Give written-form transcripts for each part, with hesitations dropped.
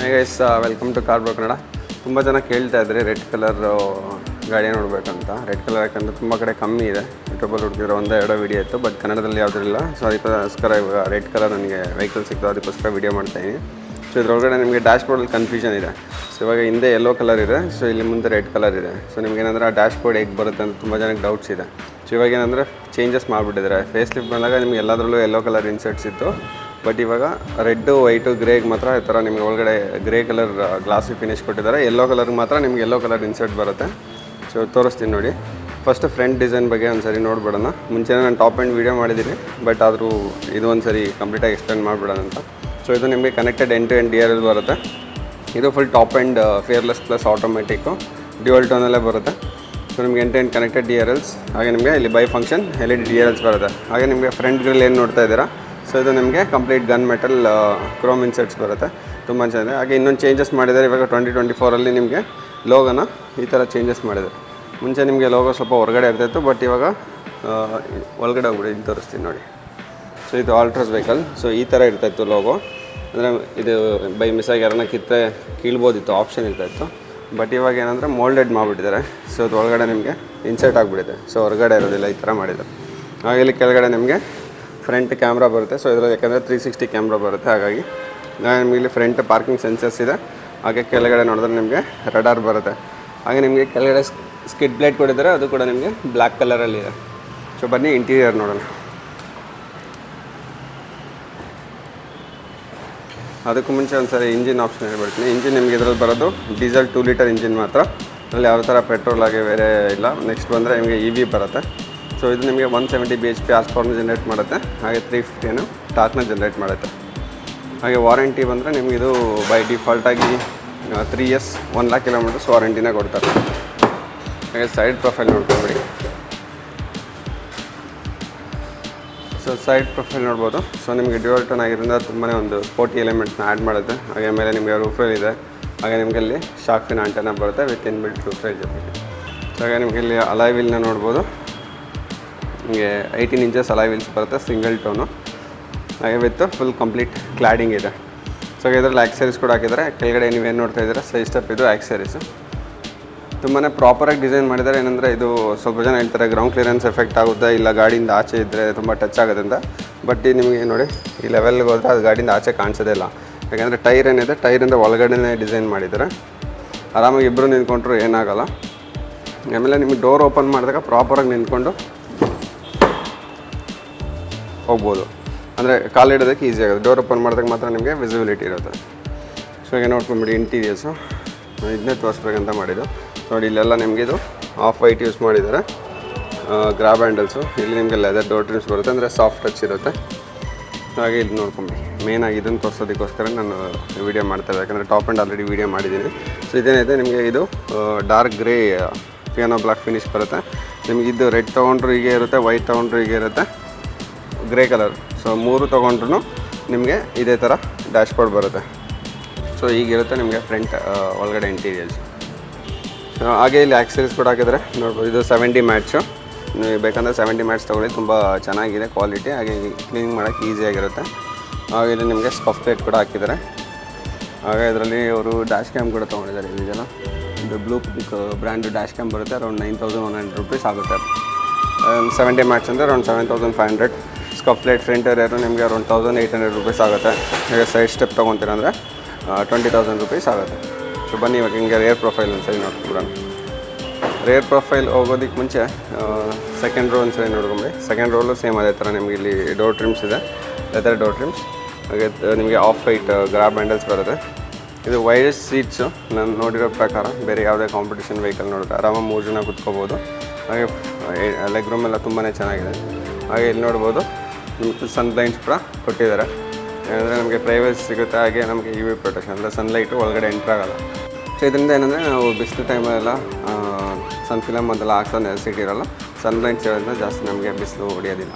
Hey guys, welcome to Car Bro Kannada. ತುಂಬ ಜನ ಕೇಳ್ತಾ ಇದ್ರಿ ರೆಡ್ ಕಲರ್ ಗಾಡಿ ನೋಡಬೇಕಂತ. ರೆಡ್ ಕಲರ್ ಯಾಕಂದರೆ ತುಂಬ ಕಡೆ ಕಮ್ಮಿ ಇದೆ. ಯೂಟ್ಯೂಬಲ್ಲಿ ಹುಡುಕಿರೋ ಒಂದೆರಡು ವಿಡಿಯೋ ಇತ್ತು, ಬಟ್ ಕನ್ನಡದಲ್ಲಿ ಯಾವುದೂ ಇಲ್ಲ. ಸೊ ಅದಕ್ಕೋಸ್ಕರ ಇವಾಗ ರೆಡ್ ಕಲರ್ ನನಗೆ ವೆಹಿಕಲ್ ಸಿಕ್ತು, ಅದಕ್ಕೋಸ್ಕರ ವಿಡಿಯೋ ಮಾಡ್ತಾಯಿದ್ದೀನಿ. ಸೊ ಇದರೊಳಗಡೆ ನಿಮಗೆ ಡ್ಯಾಶ್ ಬೋರ್ಡಲ್ಲಿ ಕನ್ಫ್ಯೂಷನ್ ಇದೆ. ಸೊ ಇವಾಗ ಹಿಂದೆ ಯೆಲ್ಲೋ ಕಲರ್ ಇದೆ, ಸೊ ಇಲ್ಲಿ ಮುಂದೆ ರೆಡ್ ಕಲರ್ ಇದೆ. ಸೊ ನಿಮ್ಗೆ ಏನಂದರೆ ಆ ಡ್ಯಾಶ್ ಬೋರ್ಡ್ ಹೇಗೆ ಬರುತ್ತೆ ಅಂತ ತುಂಬ ಜನಕ್ಕೆ ಡೌಟ್ಸ್ ಇದೆ. ಸೊ ಇವಾಗ ಏನಂದರೆ ಚೇಂಜಸ್ ಮಾಡಿಬಿಟ್ಟಿದ್ದಾರೆ. ಫೇಸ್ ಲಿಫ್ಟ್ ಬಂದಾಗ ನಿಮ್ಗೆ ಎಲ್ಲದರಲ್ಲೂ ಯೆಲ್ಲೋ ಕಲರ್ ಇನ್ಸರ್ಟ್ಸ್ ಇತ್ತು, ಬಟ್ ಇವಾಗ ರೆಡ್ಡು ವೈಟು ಗ್ರೇಗೆ ಮಾತ್ರ ಈ ಥರ ನಿಮ್ಗೆ ಒಳಗಡೆ ಗ್ರೇ ಕಲರ್ ಗ್ಲಾಸಿ ಫಿನಿಶ್ ಕೊಟ್ಟಿದ್ದಾರೆ. ಯೆಲ್ಲೋ ಕಲರ್ಗೆ ಮಾತ್ರ ನಿಮ್ಗೆ ಯೆಲ್ಲೋ ಕಲರ್ ಇನ್ಸರ್ಟ್ ಬರುತ್ತೆ. ಸೊ ತೋರಿಸ್ತೀನಿ ನೋಡಿ. ಫಸ್ಟ್ ಫ್ರಂಟ್ ಡಿಸೈನ್ ಬಗ್ಗೆ ಒಂದು ಸರಿ ನೋಡ್ಬಿಡೋಣ. ಮುಂಚೆನೇ ನಾನು ಟಾಪ್ ಆ್ಯಂಡ್ ವೀಡಿಯೋ ಮಾಡಿದ್ದೀನಿ, ಬಟ್ ಆದರೂ ಇದು ಒಂದು ಸರಿ ಕಂಪ್ಲೀಟಾಗಿ ಎಕ್ಸ್ಪ್ಲೇನ್ ಮಾಡಿಬಿಡೋಣ ಅಂತ. ಸೊ ಇದು ನಿಮಗೆ connected end to end DRL ಬರುತ್ತೆ. ಇದು full top and fearless plus automatic dual ಟೋನಲ್ಲೇ ಬರುತ್ತೆ. ಸೊ ನಿಮಗೆ end to end connected DRLs, ಹಾಗೆ ನಿಮಗೆ ಇಲ್ಲಿ ಬೈ ಫಂಕ್ಷನ್ LED DRLs ಬರುತ್ತೆ. ಹಾಗೆ ನಿಮಗೆ ಫ್ರಂಟ್ ಗ್ರಿಲ್ ಏನು ನೋಡ್ತಾ ಇದ್ದೀರಾ, ಸೊ ಇದು ನಿಮಗೆ complete gun metal Chrome inserts ಬರುತ್ತೆ, ತುಂಬ ಚೆನ್ನಾಗಿದೆ. ಹಾಗೆ ಇನ್ನೊಂದು ಚೇಂಜಸ್ ಮಾಡಿದ್ದಾರೆ ಇವಾಗ 2024 ನಿಮಗೆ ಲೋಗೋನ ಈ ಥರ ಚೇಂಜಸ್ ಮಾಡಿದ್ದಾರೆ. ಮುಂಚೆ ನಿಮಗೆ ಲೋಗೋ ಸ್ವಲ್ಪ ಹೊರಗಡೆ ಇರ್ತಾಯಿತ್ತು, ಬಟ್ ಇವಾಗ ಒಳಗಡೆ ಹೋಗ್ಬಿಡಿ, ಇಲ್ಲಿ ತೋರಿಸ್ತೀನಿ ನೋಡಿ. ಸೊ ಇದು ಆಲ್ಟ್ರಸ್ ವೆಹಿಕಲ್. ಸೊ ಈ ಥರ ಇರ್ತಾಯಿತ್ತು ಲೋಗೋ, ಅಂದರೆ ಇದು ಬೈ ಮಿಸ್ಸಾಗಿ ಯಾರನ್ನ ಕೀಳ್ಬೋದಿತ್ತು, ಆಪ್ಷನ್ ಇರ್ತಾಯಿತ್ತು. ಬಟ್ ಇವಾಗ ಏನಂದರೆ ಮೋಲ್ಡೆಡ್ ಮಾಡಿಬಿಟ್ಟಿದ್ದಾರೆ. ಸೊ ಅದು ಒಳಗಡೆ ನಿಮಗೆ ಇನ್ಸರ್ಟ್ ಆಗಿಬಿಟ್ಟಿದೆ. ಸೊ ಹೊರಗಡೆ ಇರೋದಿಲ್ಲ, ಈ ಥರ ಮಾಡಿದ್ದಾರೆ. ಹಾಗೆ ಇಲ್ಲಿ ಕೆಳಗಡೆ ನಿಮಗೆ ಫ್ರಂಟ್ ಕ್ಯಾಮ್ರಾ ಬರುತ್ತೆ. ಸೊ ಇದರಲ್ಲಿ ಯಾಕಂದರೆ 360 ಕ್ಯಾಮ್ರಾ ಬರುತ್ತೆ, ಹಾಗಾಗಿ ನಿಮಗೆ ಇಲ್ಲಿ ಫ್ರಂಟ್ ಪಾರ್ಕಿಂಗ್ ಸೆನ್ಸರ್ಸ್ ಇದೆ. ಹಾಗೆ ಕೆಳಗಡೆ ನೋಡಿದ್ರೆ ನಿಮಗೆ ರಡಾರ್ ಬರುತ್ತೆ. ಹಾಗೆ ನಿಮಗೆ ಕೆಳಗಡೆ ಸ್ಕಿಡ್ ಪ್ಲೇಟ್ ಕೊಟ್ಟಿದ್ದಾರೆ, ಅದು ಕೂಡ ನಿಮಗೆ ಬ್ಲ್ಯಾಕ್ ಕಲರಲ್ಲಿದೆ. ಸೊ ಬನ್ನಿ ಇಂಟೀರಿಯರ್ ನೋಡೋಣ. ಅದಕ್ಕೂ ಮುಂಚೆ ಒಂದು ಸರಿ ಇಂಜಿನ್ ಆಪ್ಷನ್ ಹೇಳ್ಬಿಡ್ತೀನಿ. ಇಂಜಿನ್ ನಿಮಗೆ ಇದರಲ್ಲಿ ಬರೋದು ಡೀಸೆಲ್ 2 ಲೀಟರ್ ಇಂಜಿನ್ ಮಾತ್ರ, ಅದರಲ್ಲಿ ಯಾವ ಥರ ಪೆಟ್ರೋಲ್ ಆಗಿ ಬೇರೆ ಇಲ್ಲ. ನೆಕ್ಸ್ಟ್ ಬಂದರೆ ನಿಮಗೆ EV ಬರುತ್ತೆ. ಸೊ ಇದು ನಿಮಗೆ 170 bhp ಆರ್ಸ್ ಪವರ್ನ ಜನ್ರೇಟ್ ಮಾಡುತ್ತೆ, ಹಾಗೆ 350 ಟಾರ್ಕ್ನ ಜನ್ರೇಟ್ ಮಾಡುತ್ತೆ. ಹಾಗೆ ವಾರಂಟಿ ಬಂದರೆ ನಿಮಗೆ ಇದು ಬೈ ಡಿಫಾಲ್ಟಾಗಿ 3 years 1 lakh kilometers ವಾರಂಟಿನ ಕೊಡ್ತಾರೆ. ಹಾಗೆ ಸೈಡ್ ಪ್ರೊಫೈಲ್ ನೋಡ್ಕೊಂಬಿಡಿ. ಸೊ ಸೈಡ್ ಪ್ರೊಫೈಲ್ ನೋಡ್ಬೋದು. ಸೊ ನಿಮಗೆ ಡ್ಯುಯಲ್ ಟೋನ್ ಆಗಿರೋದ್ರಿಂದ ತುಂಬಾ ಒಂದು ಸ್ಪೋರ್ಟಿ ಎಲಿಮೆಂಟ್ನ ಆ್ಯಡ್ ಮಾಡುತ್ತೆ. ಹಾಗೆ ಮೇಲೆ ನಿಮಗೆ ರೂಫ್ರೇಲ್ ಇದೆ. ಹಾಗೆ ನಿಮಗೆ ಅಲ್ಲಿ ಶಾರ್ಕ್ ಫಿನ್ ಆಂಟೆನಾ ಬರುತ್ತೆ ವಿತ್ ಇನ್ಬಿಲ್ಟ್ ರೂಫ್ರೇಲ್ ಜೊತೆಗೆ. ಸೊ ಹಾಗೆ ನಿಮಗೆ ಇಲ್ಲಿ ಅಲಾಯ್ ವೀಲ್ನ ನೋಡ್ಬೋದು. ನಿಮಗೆ 18 inches ಅಲಾಯ್ ವೀಲ್ಸ್ ಬರುತ್ತೆ, ಸಿಂಗಲ್ ಟೋನು. ಹಾಗೆ ವಿತ್ ಫುಲ್ ಕಂಪ್ಲೀಟ್ ಕ್ಲಾಡಿಂಗ್ ಇದೆ. ಸೊ ಇದರಲ್ಲಿ ಆಕ್ಸರೀಸ್ ಕೂಡ ಹಾಕಿದ್ದಾರೆ. ಕೆಳಗಡೆ ನೀವೇನು ನೋಡ್ತಾ ಇದ್ದೀರಾ, ಸೈಡ್ ಸ್ಟೆಪ್ ಇದು ಆಕ್ಸರೀಸು. ತುಂಬಾ ಪ್ರಾಪರಾಗಿ ಡಿಸೈನ್ ಮಾಡಿದ್ದಾರೆ. ಏನಂದರೆ ಇದು ಸ್ವಲ್ಪ ಜನ ಹೇಳ್ತಾರೆ ಗ್ರೌಂಡ್ ಕ್ಲಿಯರೆನ್ಸ್ ಎಫೆಕ್ಟ್ ಆಗುತ್ತೆ, ಇಲ್ಲ ಗಾಡಿಯಿಂದ ಆಚೆ ಇದ್ದರೆ ತುಂಬ ಟಚ್ ಆಗುತ್ತೆ ಅಂತ. ಬಟ್ ನಿಮಗೆ ನೋಡಿ ಈ ಲೆವೆಲ್ಗೆ ಹೋದರೆ ಅದು ಗಾಡಿಯಿಂದ ಆಚೆ ಕಾಣಿಸೋದೇ ಇಲ್ಲ. ಯಾಕೆಂದರೆ ಟೈರ್ ಏನಿದೆ, ಟೈರಿಂದ ಒಳಗಡೆ ಡಿಸೈನ್ ಮಾಡಿದ್ದಾರೆ. ಆರಾಮಾಗಿ ಇಬ್ಬರು ನಿಂತ್ಕೊಂಡ್ರು ಏನಾಗಲ್ಲ. ಆಮೇಲೆ ನಿಮಗೆ ಡೋರ್ ಓಪನ್ ಮಾಡಿದಾಗ ಪ್ರಾಪರಾಗಿ ನಿಂತ್ಕೊಂಡು ಹೋಗ್ಬೋದು, ಅಂದರೆ ಕಾಲಿಡೋದಕ್ಕೆ ಈಸಿ ಆಗುತ್ತೆ. ಡೋರ್ ಓಪನ್ ಮಾಡಿದಾಗ ಮಾತ್ರ ನಿಮಗೆ ವಿಸಿಬಿಲಿಟಿ ಇರುತ್ತೆ. ಸೊ ಹಾಗೆ ನೋಡ್ಕೊಂಬಿಡಿ ಇಂಟೀರಿಯರ್ಸು, ಇದನ್ನೇ ತೋರಿಸ್ಬೇಕಂತ ಮಾಡಿದ್ದು. ನೋಡಿ ಇಲ್ಲೆಲ್ಲ ನಿಮಗೆ ಇದು ಆಫ್ ವೈಟ್ ಯೂಸ್ ಮಾಡಿದ್ದಾರೆ. ಗ್ರಾಬ್ ಹ್ಯಾಂಡಲ್ಸು, ಇಲ್ಲಿ ನಿಮಗೆ ಲೆದರ್ ಡೋರ್ ಟ್ರಿಮ್ಸ್ ಬರುತ್ತೆ, ಅಂದರೆ ಸಾಫ್ಟ್ ಟಚ್ ಇರುತ್ತೆ. ಹಾಗೆ ಇಲ್ಲಿ ನೋಡ್ಕೊಂಬಿಡಿ, ಮೇಯ್ನಾಗಿ ಇದನ್ನು ತೋರಿಸೋದಕ್ಕೋಸ್ಕರ ನಾನು ವೀಡಿಯೋ ಮಾಡ್ತಾಯಿದ್ದೆ, ಯಾಕಂದರೆ ಟಾಪ್ ಆ್ಯಂಡ್ ಆಲ್ರೆಡಿ ವೀಡಿಯೋ ಮಾಡಿದ್ದೀನಿ. ಸೊ ಇದೇನಿದೆ ನಿಮಗೆ ಇದು dark grey piano black finish ಬರುತ್ತೆ. ನಿಮಗೆ ಇದು ರೆಡ್ ತೊಗೊಂಡ್ರು ಹೀಗೆ ಇರುತ್ತೆ, ವೈಟ್ ತೊಗೊಂಡ್ರು ಹೀಗೆ ಇರುತ್ತೆ, ಗ್ರೇ ಕಲರ್. ಸೊ 3 ತೊಗೊಂಡ್ರು ನಿಮಗೆ ಇದೇ ಥರ ಡ್ಯಾಶ್ ಬೋರ್ಡ್ ಬರುತ್ತೆ. ಸೊ ಈಗಿರುತ್ತೆ ನಿಮಗೆ ಫ್ರಂಟ್ ಒಳಗಡೆ ಇಂಟೀರಿಯರ್ಸ್. ಹಾಗೆ ಇಲ್ಲಿ ಆಕ್ಸರೀಸ್ ಕೂಡ ಹಾಕಿದರೆ ನೋಡ್ಬೋದು. ಇದು 70 ಮ್ಯಾಟ್ಸು, ನೀವು ಬೇಕಂದರೆ 70 ಮ್ಯಾಟ್ಸ್ ತೊಗೊಳ್ಳಿ, ತುಂಬ ಚೆನ್ನಾಗಿದೆ ಕ್ವಾಲಿಟಿ. ಹಾಗೆ ಕ್ಲೀನಿಂಗ್ ಮಾಡೋಕ್ಕೆ ಈಸಿಯಾಗಿರುತ್ತೆ. ಹಾಗೆ ಇಲ್ಲಿ ನಿಮಗೆ ಸ್ಕಫ್ ಪ್ಲೇಟ್ ಕೂಡ ಹಾಕಿದ್ದಾರೆ. ಹಾಗೆ ಇದರಲ್ಲಿ ಅವರು ಡ್ಯಾಶ್ ಕ್ಯಾಮ್ ಕೂಡ ತೊಗೊಂಡಿದ್ದಾರೆ. ಇದೆಲ್ಲ ಇದು ಬ್ಲೂ ಪಿಕ್ ಬ್ರ್ಯಾಂಡು ಡ್ಯಾಶ್ ಕ್ಯಾಮ್ ಬರುತ್ತೆ. ಅರೌಂಡ್ 9100 rupees ಆಗುತ್ತೆ. 70 ಮ್ಯಾಟ್ಸ್ ಅಂದರೆ ಅರೌಂಡ್ 7500. ಸ್ಕಫ್ ಪ್ಲೇಟ್ ಫ್ರಂಟ್ ಏರಿಯಾರು ನಿಮಗೆ ಅರೌಂಡ್ 1800 rupees ಆಗುತ್ತೆ. ಹಾಗೆ ಸೈಡ್ ಸ್ಟೆಪ್ ತೊಗೊತೀರ ಅಂದರೆ 20,000 rupees ಆಗುತ್ತೆ. ಸೊ ಬನ್ನಿ ಇವಾಗ ಹಿಂಗೆ ರೇರ್ ಪ್ರೊಫೈಲ್ ಒಂದು ಸರಿ ನೋಡ್ಕೊಂಬಿಡೋಣ. ರೇರ್ ಪ್ರೊಫೈಲ್ ಹೋಗೋದಕ್ಕೆ ಮುಂಚೆ ಸೆಕೆಂಡ್ ರೋ ಒಂದು ಸರಿ ನೋಡ್ಕೊಂಬಿಡಿ. ಸೆಕೆಂಡ್ ರೋಲು ಸೇಮ್ ಅದೇ ಥರ ನಿಮಗೆ ಇಲ್ಲಿ ಡೋರ್ ಟ್ರಿಮ್ಸ್ ಇದೆ, ಲೆದರ್ ಡೋರ್ ಟ್ರಿಮ್ಸ್. ಹಾಗೆ ನಿಮಗೆ ಆಫ್ ವೈಟ್ ಗ್ರಾಬ್ ಹ್ಯಾಂಡಲ್ಸ್ ಬರುತ್ತೆ. ಇದು ವೈಡೆಸ್ಟ್ ಸೀಟ್ಸು. ನಾನು ನೋಡಿರೋ ಪ್ರಕಾರ ಬೇರೆ ಯಾವುದೇ ಕಾಂಪಿಟೇಷನ್ ವೆಹಿಕಲ್ ನೋಡಿದ್ರೆ ಆರಾಮಾಗಿ 3 ಜನ ಕೂತ್ಕೋಬೋದು. ಹಾಗೆ ಲೆಗ್ ರೂಮ್ ಎಲ್ಲ ತುಂಬಾ ಚೆನ್ನಾಗಿದೆ. ಹಾಗೆ ಇಲ್ಲಿ ನೋಡ್ಬೋದು ನಿಮಗೆ ಸನ್ಲೈಟ್ಸ್ ಕೂಡ ಕೊಟ್ಟಿದ್ದಾರೆ, ಏನಂದರೆ ನಮಗೆ ಪ್ರೈವಸಿ ಸಿಗುತ್ತೆ. ಹಾಗೆ ನಮಗೆ UV ಪ್ರೊಟೆಕ್ಷನ್, ಅಂದರೆ ಸನ್ಲೈಟು ಒಳಗಡೆ ಎಂಟ್ರ್ ಆಗೋಲ್ಲ. ಸೊ ಇದರಿಂದ ಏನಂದರೆ ನಾವು ಬಿಸಿಲು ಟೈಮಲ್ಲೆಲ್ಲ ಸನ್ ಫಿಲಮ್ ಅದೆಲ್ಲ ಹಾಕ್ಸೋ ನೆಸಿಟಿ ಇರೋಲ್ಲ. ಸನ್ಲೈಟ್ಸ್ ಇರೋದ್ರಿಂದ ಜಾಸ್ತಿ ನಮಗೆ ಬಿಸಿಲು ಹೊಡೆಯೋದಿಲ್ಲ.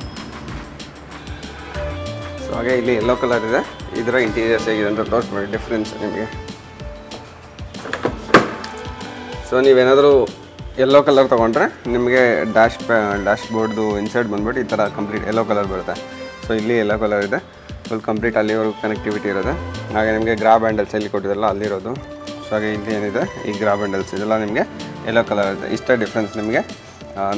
ಸೊ ಹಾಗೆ ಇಲ್ಲಿ ಯೆಲ್ಲೋ ಕಲರ್ ಇದೆ. ಇದರ ಇಂಟೀರಿಯರ್ಸ್ ಹೇಗಿದೆ ಅಂತ ತೋರಿಸ್ಬೇಡಿ ಡಿಫ್ರೆನ್ಸ್ ನಿಮಗೆ. ಸೊ ನೀವೇನಾದರೂ ಯೆಲ್ಲೋ ಕಲರ್ ತೊಗೊಂಡ್ರೆ ನಿಮಗೆ ಡ್ಯಾಶ್ ಬೋರ್ಡ್ದು ಇನ್ಸರ್ಟ್ ಬಂದ್ಬಿಟ್ಟು ಈ ಥರ ಕಂಪ್ಲೀಟ್ ಯೆಲ್ಲೋ ಕಲರ್ ಬರುತ್ತೆ. ಸೊ ಇಲ್ಲಿ ಯೆಲ್ಲೋ ಕಲರ್ ಇದೆ. ಫುಲ್ ಕಂಪ್ಲೀಟ್ ಅಲ್ಲಿವರೆಗೂ ಕನೆಕ್ಟಿವಿಟಿ ಇರೋದೆ. ಹಾಗೆ ನಿಮಗೆ ಗ್ರಾಬ್ ಹ್ಯಾಂಡಲ್ಸ್ ಎಲ್ಲಿ ಕೊಟ್ಟಿದ್ದಾರಲ್ಲ ಅಲ್ಲಿರೋದು. ಸೊ ಹಾಗೆ ಇಲ್ಲಿ ಏನಿದೆ ಈ ಗ್ರಾಬ್ ಹ್ಯಾಂಡಲ್ಸ್ ಇದೆಲ್ಲ ನಿಮಗೆ ಯೆಲ್ಲೋ ಕಲರ್ ಇದೆ. ಇಷ್ಟೇ ಡಿಫ್ರೆನ್ಸ್ ನಿಮಗೆ